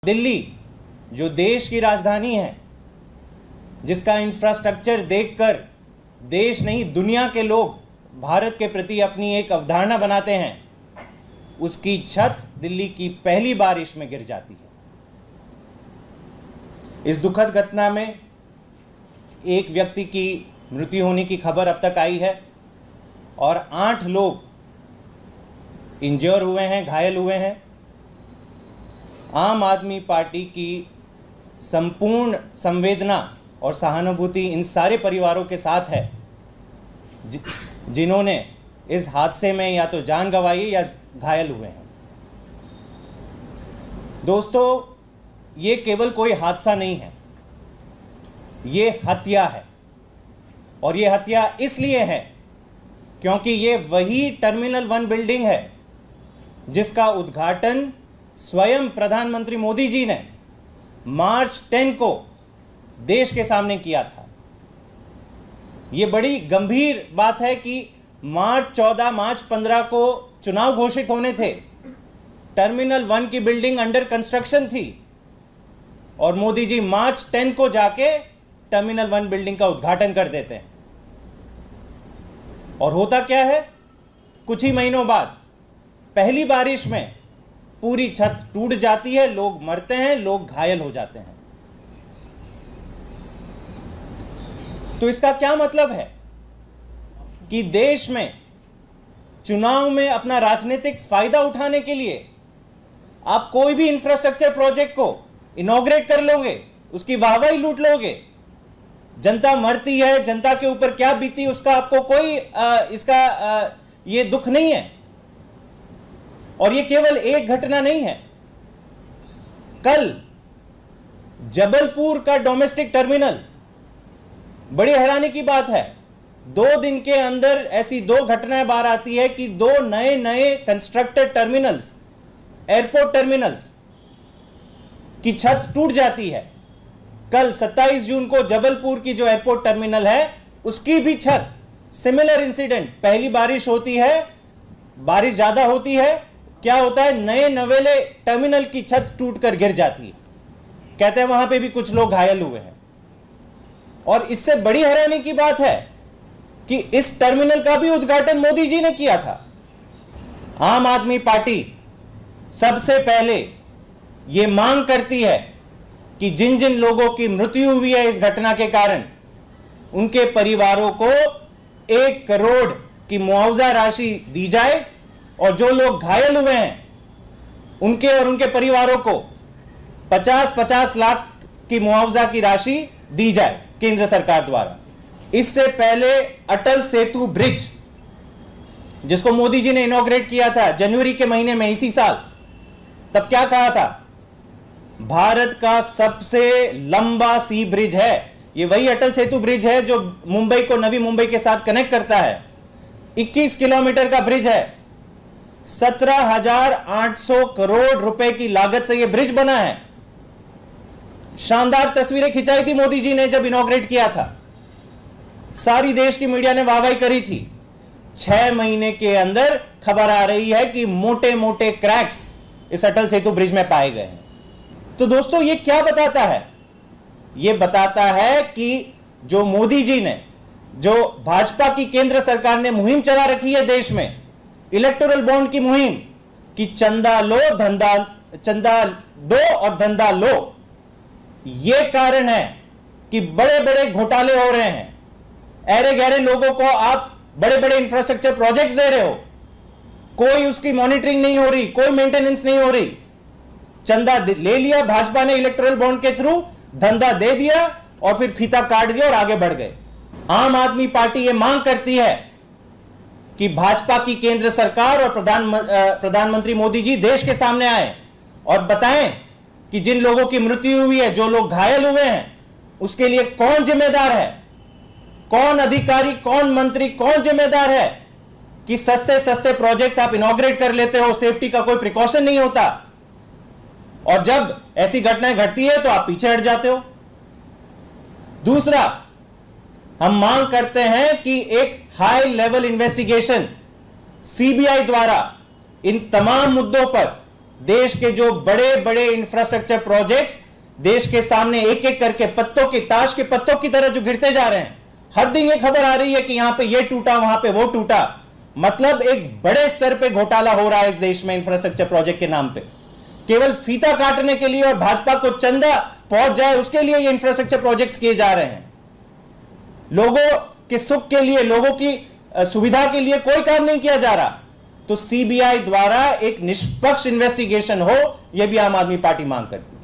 दिल्ली जो देश की राजधानी है, जिसका इंफ्रास्ट्रक्चर देखकर देश नहीं दुनिया के लोग भारत के प्रति अपनी एक अवधारणा बनाते हैं, उसकी छत दिल्ली की पहली बारिश में गिर जाती है। इस दुखद घटना में एक व्यक्ति की मृत्यु होने की खबर अब तक आई है और 8 लोग इंजर हुए हैं, घायल हुए हैं। आम आदमी पार्टी की संपूर्ण संवेदना और सहानुभूति इन सारे परिवारों के साथ है जिन्होंने इस हादसे में या तो जान गंवाई या घायल हुए हैं। दोस्तों, ये केवल कोई हादसा नहीं है, ये हत्या है। और ये हत्या इसलिए है क्योंकि ये वही टर्मिनल 1 बिल्डिंग है जिसका उद्घाटन स्वयं प्रधानमंत्री मोदी जी ने मार्च 10 को देश के सामने किया था। ये बड़ी गंभीर बात है कि मार्च 14, मार्च 15 को चुनाव घोषित होने थे, टर्मिनल 1 की बिल्डिंग अंडर कंस्ट्रक्शन थी और मोदी जी मार्च 10 को जाके टर्मिनल 1 बिल्डिंग का उद्घाटन कर देते हैं। और होता क्या है, कुछ ही महीनों बाद पहली बारिश में पूरी छत टूट जाती है, लोग मरते हैं, लोग घायल हो जाते हैं। तो इसका क्या मतलब है कि देश में चुनाव में अपना राजनीतिक फायदा उठाने के लिए आप कोई भी इंफ्रास्ट्रक्चर प्रोजेक्ट को इनॉग्रेट कर लोगे, उसकी वाहवाही लूट लोगे। जनता मरती है, जनता के ऊपर क्या बीती उसका आपको कोई ये दुख नहीं है। और ये केवल एक घटना नहीं है। कल जबलपुर का डोमेस्टिक टर्मिनल, बड़ी हैरानी की बात है, 2 दिन के अंदर ऐसी 2 घटनाएं बाहर आती है कि 2 नए कंस्ट्रक्टेड टर्मिनल्स, एयरपोर्ट टर्मिनल्स की छत टूट जाती है। कल 27 जून को जबलपुर की जो एयरपोर्ट टर्मिनल है उसकी भी छत, सिमिलर इंसिडेंट। पहली बारिश होती है, बारिश ज्यादा होती है, क्या होता है, नए नवेले टर्मिनल की छत टूटकर गिर जाती है। कहते हैं वहां पे भी कुछ लोग घायल हुए हैं। और इससे बड़ी हैरानी की बात है कि इस टर्मिनल का भी उद्घाटन मोदी जी ने किया था। आम आदमी पार्टी सबसे पहले यह मांग करती है कि जिन जिन लोगों की मृत्यु हुई है इस घटना के कारण, उनके परिवारों को 1 करोड़ की मुआवजा राशि दी जाए और जो लोग घायल हुए हैं उनके और उनके परिवारों को 50-50 लाख की मुआवजा की राशि दी जाए केंद्र सरकार द्वारा। इससे पहले अटल सेतु ब्रिज, जिसको मोदी जी ने इनॉग्रेट किया था जनवरी के महीने में इसी साल, तब क्या कहा था, भारत का सबसे लंबा सी ब्रिज है। ये वही अटल सेतु ब्रिज है जो मुंबई को नवी मुंबई के साथ कनेक्ट करता है। 21 किलोमीटर का ब्रिज है। 17,800 करोड़ रुपए की लागत से यह ब्रिज बना है। शानदार तस्वीरें खिंचाई थी मोदी जी ने जब इनॉग्रेट किया था। सारी देश की मीडिया ने वाहवाही करी थी। 6 महीने के अंदर खबर आ रही है कि मोटे मोटे क्रैक्स इस अटल सेतु ब्रिज में पाए गए हैं। तो दोस्तों, यह क्या बताता है? यह बताता है कि जो मोदी जी ने, जो भाजपा की केंद्र सरकार ने मुहिम चला रखी है देश में, इलेक्टोरल बॉन्ड की मुहिम, कि चंदा दो और धंधा लो, यह कारण है कि बड़े बड़े घोटाले हो रहे हैं। ऐरे गहरे लोगों को आप बड़े बड़े इंफ्रास्ट्रक्चर प्रोजेक्ट्स दे रहे हो, कोई उसकी मॉनिटरिंग नहीं हो रही, कोई मेंटेनेंस नहीं हो रही। चंदा ले लिया भाजपा ने इलेक्टोरल बॉन्ड के थ्रू, धंधा दे दिया और फिर फीता काट दिया और आगे बढ़ गए। आम आदमी पार्टी यह मांग करती है कि भाजपा की केंद्र सरकार और प्रधानमंत्री मोदी जी देश के सामने आए और बताएं कि जिन लोगों की मृत्यु हुई है, जो लोग घायल हुए हैं, उसके लिए कौन जिम्मेदार है, कौन अधिकारी, कौन मंत्री, कौन जिम्मेदार है कि सस्ते सस्ते प्रोजेक्ट्स आप इनॉग्रेट कर लेते हो, सेफ्टी का कोई प्रिकॉशन नहीं होता, और जब ऐसी घटनाएं घटती है तो आप पीछे हट जाते हो। दूसरा, हम मांग करते हैं कि एक हाई लेवल इन्वेस्टिगेशन सीबीआई द्वारा इन तमाम मुद्दों पर देश के जो बड़े बड़े इंफ्रास्ट्रक्चर प्रोजेक्ट्स देश के सामने एक एक करके पत्तों की, ताश के पत्तों की तरह जो गिरते जा रहे हैं, हर दिन ये खबर आ रही है कि यहां पे ये टूटा, वहां पे वो टूटा। मतलब एक बड़े स्तर पे घोटाला हो रहा है इस देश में इंफ्रास्ट्रक्चर प्रोजेक्ट के नाम पे, केवल फीता काटने के लिए और भाजपा को चंदा पहुंच जाए उसके लिए ये इंफ्रास्ट्रक्चर प्रोजेक्ट्स किए जा रहे हैं। लोगों के सुख के लिए, लोगों की सुविधा के लिए कोई काम नहीं किया जा रहा। तो सीबीआई द्वारा एक निष्पक्ष इन्वेस्टिगेशन हो, यह भी आम आदमी पार्टी मांग करती है।